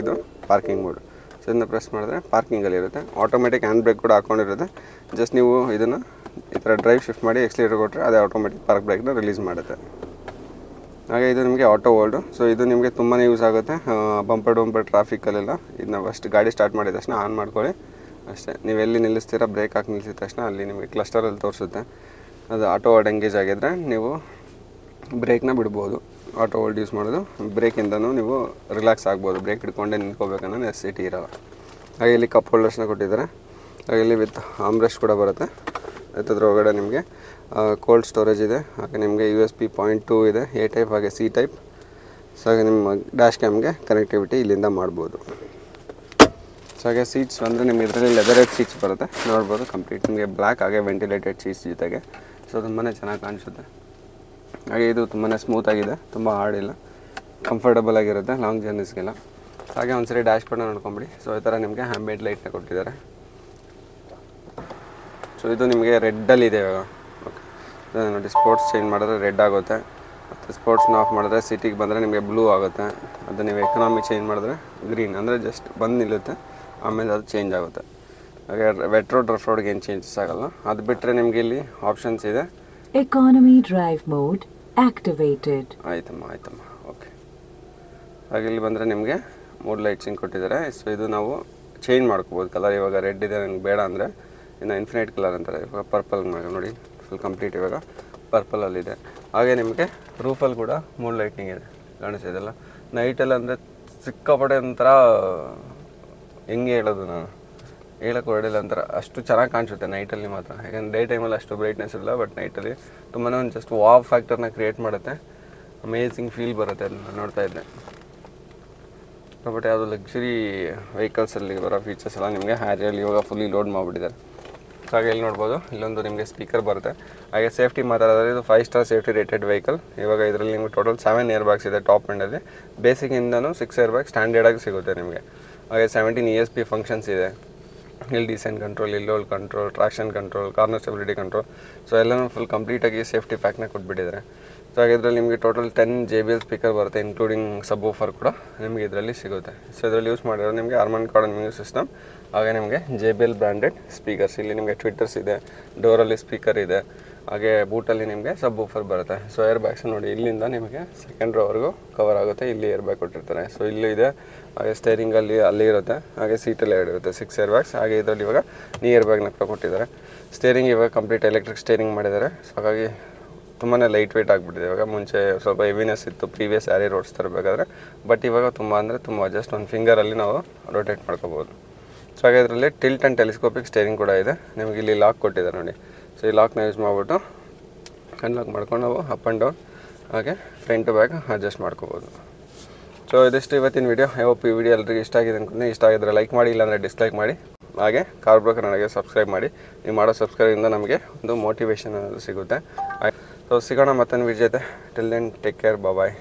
ಇದು ಪಾರ್ಕಿಂಗ್ ಮೋಡ್. ಸೊ ಇದನ್ನ ಪ್ರೆಸ್ ಮಾಡಿದ್ರೆ ಪಾರ್ಕಿಂಗಲ್ಲಿ ಇರುತ್ತೆ. ಆಟೋಮೆಟಿಕ್ ಹ್ಯಾಂಡ್ ಬ್ರೇಕ್ ಕೂಡ ಹಾಕ್ಕೊಂಡಿರುತ್ತೆ. ಜಸ್ಟ್ ನೀವು ಇದನ್ನು ಈ ಥರ ಡ್ರೈವ್ ಶಿಫ್ಟ್ ಮಾಡಿ ಎಕ್ಸ್ಲೇಟರ್ ಕೊಟ್ಟರೆ ಅದೇ ಆಟೋಮೆಟಿಕ್ ಪಾರ್ಕ್ ಬ್ರೇಕ್ನ ರಿಲೀಸ್ ಮಾಡುತ್ತೆ. ಹಾಗೆ ಇದು ನಿಮಗೆ ಆಟೋ ಹೋಲ್ಡು. ಸೊ ಇದು ನಿಮಗೆ ತುಂಬಾ ಯೂಸ್ ಆಗುತ್ತೆ ಬಂಪರ್ ಡಂಪರ್ ಟ್ರಾಫಿಕಲ್ಲೆಲ್ಲ. ಇದನ್ನ ಫಸ್ಟ್ ಗಾಡಿ ಸ್ಟಾರ್ಟ್ ಮಾಡಿದ ತಕ್ಷಣ ಆನ್ ಮಾಡ್ಕೊಳ್ಳಿ ಅಷ್ಟೇ. ನೀವು ಎಲ್ಲಿ ನಿಲ್ಲಿಸ್ತೀರಾ ಬ್ರೇಕ್ ಹಾಕಿ ನಿಲ್ಲಿಸಿದ ತಕ್ಷಣ ಅಲ್ಲಿ ನಿಮಗೆ ಕ್ಲಸ್ಟರಲ್ಲಿ ತೋರಿಸುತ್ತೆ. ಅದು ಆಟೋ ಹೋಲ್ಡ್ ಎಂಗೇಜ್ ಆಗಿದ್ದರೆ ನೀವು ಬ್ರೇಕ್ನ ಬಿಡ್ಬೋದು. ಆಟೋ ಹೋಲ್ಡ್ ಯೂಸ್ ಮಾಡೋದು ಬ್ರೇಕಿಂದನೂ ನೀವು ರಿಲ್ಯಾಕ್ಸ್ ಆಗ್ಬೋದು. ಬ್ರೇಕ್ ಹಿಡ್ಕೊಂಡೇ ನಿಂತ್ಕೋಬೇಕನ್ನೋ ನೆಸೆಸಿಟಿ ಇರೋಲ್ಲ. ಹಾಗೆ ಇಲ್ಲಿ ಕಪ್ ಹೋಲ್ಡರ್ಸ್ನ ಕೊಟ್ಟಿದ್ದಾರೆ. ಹಾಗೆ ಇಲ್ಲಿ ವಿತ್ ಆಮ್ರೆಸ್ಟ್ ಕೂಡ ಬರುತ್ತೆ. ಅದ್ರೊಳಗಡೆ ನಿಮಗೆ ಕೋಲ್ಡ್ ಸ್ಟೋರೇಜ್ ಇದೆ. ಹಾಗೆ ನಿಮಗೆ USB 0.2 ಇದೆ, A ಟೈಪ್ ಹಾಗೆ C ಟೈಪ್. ಸೊ ಹಾಗೆ ನಿಮ್ಮ ಡ್ಯಾಶ್ ಕ್ಯಾಮ್ಗೆ ಕನೆಕ್ಟಿವಿಟಿ ಇಲ್ಲಿಂದ ಮಾಡ್ಬೋದು. ಸೊ ಹಾಗೆ ಸೀಟ್ಸ್ ಅಂದರೆ ನಿಮಗೆ ಇದರಲ್ಲಿ ಲೆದರೇಟ್ ಸೀಟ್ಸ್ ಬರುತ್ತೆ ನೋಡ್ಬೋದು. ಕಂಪ್ಲೀಟ್ ನಿಮಗೆ ಬ್ಲ್ಯಾಕ್ ಹಾಗೆ ವೆಂಟಿಲೇಟೆಡ್ ಸೀಟ್ಸ್ ಜೊತೆಗೆ. ಸೊ ತುಂಬಾ ಚೆನ್ನಾಗಿ ಕಾಣಿಸುತ್ತೆ. ಹಾಗೆ ಇದು ತುಂಬಾ ಸ್ಮೂತಾಗಿದೆ, ತುಂಬ ಹಾರ್ಡಿಲ್ಲ, ಕಂಫರ್ಟಬಲ್ ಆಗಿರುತ್ತೆ ಲಾಂಗ್ ಜರ್ನೀಸ್ಗೆಲ್ಲ. ಹಾಗೆ ಒಂದ್ಸರಿ ಡ್ಯಾಶ್ ಬೋರ್ಡ್ನ ನೋಡ್ಕೊಂಬಿಡಿ. ಸೊ ಈ ಥರ ನಿಮಗೆ ಆ್ಯಂಬಿಯಂಟ್ ಲೈಟ್ನ ಕೊಟ್ಟಿದ್ದಾರೆ. ಸೊ ಇದು ನಿಮಗೆ ರೆಡ್ಡಲ್ಲಿದೆ ಇವಾಗ. ಓಕೆ ನೋಡಿ, ಸ್ಪೋರ್ಟ್ಸ್ ಚೇಂಜ್ ಮಾಡಿದ್ರೆ ರೆಡ್ ಆಗುತ್ತೆ, ಮತ್ತು ಸ್ಪೋರ್ಟ್ಸ್ನ ಆಫ್ ಮಾಡಿದ್ರೆ ಸಿಟಿಗೆ ಬಂದರೆ ನಿಮಗೆ ಬ್ಲೂ ಆಗುತ್ತೆ. ಅದು ನೀವು ಎಕನಾಮಿ ಚೇಂಜ್ ಮಾಡಿದ್ರೆ ಗ್ರೀನ್, ಅಂದರೆ ಜಸ್ಟ್ ಬಂದು ನಿಲ್ಲುತ್ತೆ, ಆಮೇಲೆ ಅದು ಚೇಂಜ್ ಆಗುತ್ತೆ. ಹಾಗೆ ವೆಟ್ ರೋಡ್ ರಫ್ ರೋಡ್ಗೆ ಏನು ಚೇಂಜಸ್ ಆಗಲ್ಲ. ಅದು ಬಿಟ್ಟರೆ ನಿಮಗೆ ಇಲ್ಲಿ ಆಪ್ಷನ್ಸ್ ಇದೆ. Economy drive mode activated. ಆಯ್ತಮ್ಮ ಓಕೆ. ಹಾಗೆ ಇಲ್ಲಿ ಬಂದರೆ ನಿಮಗೆ 3 ಲೈಟ್ಸಿಂಗ್ ಕೊಟ್ಟಿದ್ದಾರೆ. ಸೊ ಇದು ನಾವು ಚೇಂಜ್ ಮಾಡ್ಕೋಬೋದು ಕಲರ್. ಇವಾಗ ರೆಡ್ ಇದೆ ನನಗೆ ಬೇಡ ಅಂದರೆ ಇನ್ನು ಇನ್ಫಿನೈಟ್ ಕಲರ್ ಅಂತಾರೆ, ಇವಾಗ ಪರ್ಪಲ್ ಮಾಡಿ ನೋಡಿ, ಫುಲ್ ಕಂಪ್ಲೀಟ್ ಇವಾಗ ಪರ್ಪಲಲ್ಲಿದೆ. ಹಾಗೆ ನಿಮಗೆ ರೂಫಲ್ಲಿ ಕೂಡ 3 ಲೈಟ್ನಿಂಗ್ ಇದೆ, ಕಾಣಿಸ್ತಿದೆಲ್ಲ. ನೈಟಲ್ಲಿ ಅಂದರೆ ಸಿಕ್ಕಾಪಟ್ಟೆ ಒಂಥರ ಹೆಂಗೆ ಹೇಳೋದು, ನಾನು ಹೇಳೋಕ್ಕೆ ಹೊರಡಿಲ್ಲ, ಒಂಥರ ಅಷ್ಟು ಚೆನ್ನಾಗಿ ಕಾಣಿಸುತ್ತೆ ನೈಟಲ್ಲಿ ಮಾತ್ರ. ಯಾಕಂದರೆ ಡೇ ಟೈಮಲ್ಲಿ ಅಷ್ಟು ಬ್ರೈಟ್ನೆಸ್ ಇಲ್ಲ, ಬಟ್ ನೈಟಲ್ಲಿ ತುಂಬಾ ಒಂದು ಜಸ್ಟ್ ವಾವ್ ಫ್ಯಾಕ್ಟರ್ನ ಕ್ರಿಯೇಟ್ ಮಾಡುತ್ತೆ. ಅಮೇಝಿಂಗ್ ಫೀಲ್ ಬರುತ್ತೆ ಅದನ್ನು ನೋಡ್ತಾ ಇದ್ದೆ. ಬಟ್ ಯಾವುದು ಲಕ್ಸುರಿ ವೆಹಿಕಲ್ಸಲ್ಲಿ ಬರೋ ಫೀಚರ್ಸ್ ಎಲ್ಲ ನಿಮಗೆ ಹ್ಯಾರಿಯಲ್ಲಿ ಇವಾಗ ಫುಲ್ಲಿ ಲೋಡ್ ಮಾಡಿಬಿಟ್ಟಿದ್ದಾರೆ. ಸೊ ಹಾಗೆ ಇಲ್ಲಿ ನೋಡ್ಬೋದು, ಇಲ್ಲೊಂದು ನಿಮಗೆ ಸ್ಪೀಕರ್ ಬರುತ್ತೆ. ಹಾಗೆ ಸೇಫ್ಟಿ ಮಾತಾಡಿದ್ರೆ ಇದು 5 ಸ್ಟಾರ್ ಸೇಫ್ಟಿ ರೇಟೆಡ್ ವೆಹಿಕಲ್. ಇವಾಗ ಇದರಲ್ಲಿ ನಿಮಗೆ ಟೋಟಲ್ 7 ಏರ್ ಬ್ಯಾಗ್ಸ್ ಇದೆ ಟಾಪ್ ಎಂಡಲ್ಲಿ. ಬೇಸಿಕ್ಕಿಂದನೂ 6 ಏರ್ ಬ್ಯಾಗ್ ಸ್ಟ್ಯಾಂಡರ್ಡಾಗಿ ಸಿಗುತ್ತೆ ನಿಮಗೆ. ಹಾಗೆ 17 ESP ಫಂಕ್ಷನ್ಸ್ ಇದೆ. Hill descent control, hill hold control, traction control, corner stability control. So ಎಲ್ಲನೂ ಫುಲ್ ಕಂಪ್ಲೀಟಾಗಿ ಸೇಫ್ಟಿ ಪ್ಯಾಕ್ನ ಕೊಟ್ಬಿಟ್ಟಿದ್ದಾರೆ. ಸೊ ಹಾಗೆ ಇದರಲ್ಲಿ ನಿಮಗೆ ಟೋಟಲ್ 10 JBL ಸ್ಪೀಕರ್ ಬರುತ್ತೆ, ಇನ್ಕ್ಲೂಡಿಂಗ್ ಸಬ್ ವೂಫರ್ ಕೂಡ ನಿಮಗೆ ಇದರಲ್ಲಿ ಸಿಗುತ್ತೆ. ಸೊ ಇದರಲ್ಲಿ ಯೂಸ್ ಮಾಡಿರೋ ನಿಮಗೆ ಹಾರ್ಮನ್ ಕಾರ್ಡನ್ ಮ್ಯೂಸಿಕ್ ಸಿಸ್ಟಮ್, ಹಾಗೆ ನಿಮಗೆ JBL ಬ್ರ್ಯಾಂಡೆಡ್ ಸ್ಪೀಕರ್ಸ್. ಇಲ್ಲಿ ನಿಮಗೆ ಟ್ವಿಟರ್ಸ್ ಇದೆ, ಡೋರಲ್ಲಿ ಸ್ಪೀಕರ್ ಇದೆ, ಹಾಗೆ ಬೂಟಲ್ಲಿ ನಿಮಗೆ ಸಬ್ ವೂಫರ್ ಬರುತ್ತೆ. ಸೊ ಏರ್ ಬ್ಯಾಗ್ಸ್ ನೋಡಿ, ಇಲ್ಲಿಂದ ನಿಮಗೆ ಸೆಕೆಂಡ್ ರೋವರೆಗೂ ಕವರ್ ಆಗುತ್ತೆ. ಇಲ್ಲಿ ಏರ್ ಬ್ಯಾಗ್ ಕೊಟ್ಟಿರ್ತಾರೆ. ಸೊ ಇಲ್ಲಿ ಇದೆ. ಹಾಗೆ ಸ್ಟೇರಿಂಗಲ್ಲಿ ಅಲ್ಲಿ ಇರುತ್ತೆ, ಹಾಗೆ ಸೀಟಲ್ಲಿ 2 ಇರುತ್ತೆ, 6 ಏರ್ ಬ್ಯಾಗ್ಸ್. ಹಾಗೆ ಇದರಲ್ಲಿ ಇವಾಗ ನೀ ಏರ್ ಬ್ಯಾಗ್ನ ಕೊಟ್ಟಿದ್ದಾರೆ. ಸ್ಟೇರಿಂಗ್ ಇವಾಗ ಕಂಪ್ಲೀಟ್ ಎಲೆಕ್ಟ್ರಿಕ್ ಸ್ಟೇರಿಂಗ್ ಮಾಡಿದ್ದಾರೆ. ಸೊ ಹಾಗಾಗಿ ತುಂಬಾ ಲೈಟ್ ವೆಯ್ಟ್ ಆಗಿಬಿಟ್ಟಿದೆ. ಇವಾಗ ಮುಂಚೆ ಸ್ವಲ್ಪ ಹೆವಿನೆಸ್ ಇತ್ತು ಪ್ರೀವಿಯಸ್ ಯಾರೇ ರೋಡ್ಸ್ ತರಬೇಕಾದ್ರೆ, ಬಟ್ ಇವಾಗ ತುಂಬ ಅಂದರೆ ತುಂಬ ಜಸ್ಟ್ ಒಂದು ಫಿಂಗರಲ್ಲಿ ನಾವು ರೊಟೇಟ್ ಮಾಡ್ಕೋಬೋದು. ಸೊ ಹಾಗೆ ಇದರಲ್ಲಿ ಟಿಲ್ಟ್ ಆ್ಯಂಡ್ ಟೆಲಿಸ್ಕೋಪಿಕ್ ಸ್ಟೇರಿಂಗ್ ಕೂಡ ಇದೆ. ನಿಮಗೆ ಇಲ್ಲಿ ಲಾಕ್ ಕೊಟ್ಟಿದ್ದಾರೆ ನೋಡಿ. ಸೊ ಈ ಲಾಕ್ನ ಯೂಸ್ ಮಾಡಿಬಿಟ್ಟು ಅನ್ಲಾಕ್ ಮಾಡ್ಕೊಂಡು ನಾವು ಅಪ್ ಆ್ಯಂಡ್ ಡೌನ್ ಹಾಗೆ ಫ್ರಂಟ್ ಟು ಬ್ಯಾಕ್ ಅಡ್ಜಸ್ಟ್ ಮಾಡ್ಕೋಬೋದು. ಸೊ ಇದಿಷ್ಟು ಇವತ್ತಿನ ವೀಡಿಯೋ. ಐ ಹೋಪ್ ಈ ವಿಡಿಯೋ ಎಲ್ಲರಿಗೂ ಇಷ್ಟ ಆಗಿದೆ ಅನ್ಕೊಂಡು. ಇಷ್ಟ ಆಗಿದ್ರೆ ಲೈಕ್ ಮಾಡಿ, ಇಲ್ಲಾಂದರೆ ಡಿಸ್ಲೈಕ್ ಮಾಡಿ. ಹಾಗೆ ಕಾರ್ ಬ್ರೋಕರ್ ನನಗೆ ಸಬ್ಸ್ಕ್ರೈಬ್ ಮಾಡಿ. ನೀವು ಮಾಡೋ ಸಬ್ಸ್ಕ್ರೈಬಿಂದ ನಮಗೆ ಒಂದು ಮೋಟಿವೇಶನ್ ಅನ್ನೋದು ಸಿಗುತ್ತೆ. ಸೊ ಸಿಗೋಣ ಮತ್ತೊಂದು ವಿಡಿಯೋ ಜೊತೆ. ಟಿಲ್ ದೆನ್ ಟೇಕ್ ಕೇರ್, ಬಾಯ್.